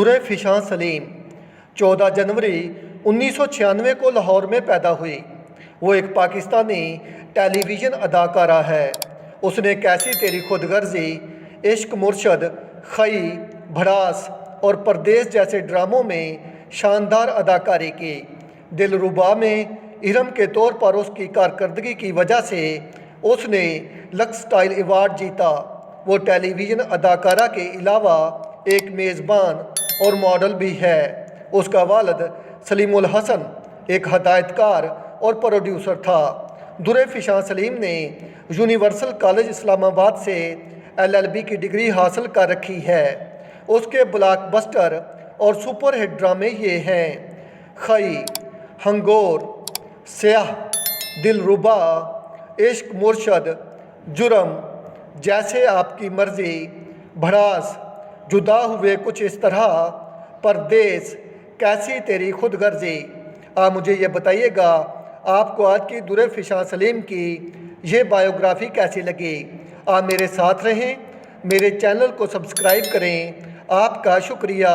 दुर फिशां सलीम 14 जनवरी 1996 को लाहौर में पैदा हुई। वो एक पाकिस्तानी टेलीविज़न अदाकारा है। उसने कैसी तेरी खुदगर्जी, इश्क मुर्शद, खई, भड़ास और परदेस जैसे ड्रामों में शानदार अदाकारी की। दिलरुबा में इरम के तौर पर उसकी कारकर्दगी की वजह से उसने लक्स स्टाइल अवार्ड जीता। वो टेलीविज़न अदाकारा के अलावा एक मेज़बान और मॉडल भी है। उसका वालिद सलीमुल हसन एक हदायतकार और प्रोड्यूसर था। दुर फिशां सलीम ने यूनिवर्सल कॉलेज इस्लामाबाद से LLB की डिग्री हासिल कर रखी है। उसके ब्लॉकबस्टर और सुपरहिट ड्रामे ये हैं: खई, हंगोर, स्याह, दिलरुबा, इश्क मुर्शद, जुर्म, जैसे आपकी मर्ज़ी, भड़ास, जुदा हुए कुछ इस तरह, परदेस, कैसी तेरी खुदगर्जी। आप मुझे ये बताइएगा आपको आज की दुर फिशां सलीम की ये बायोग्राफ़ी कैसी लगी। आप मेरे साथ रहें, मेरे चैनल को सब्सक्राइब करें। आपका शुक्रिया।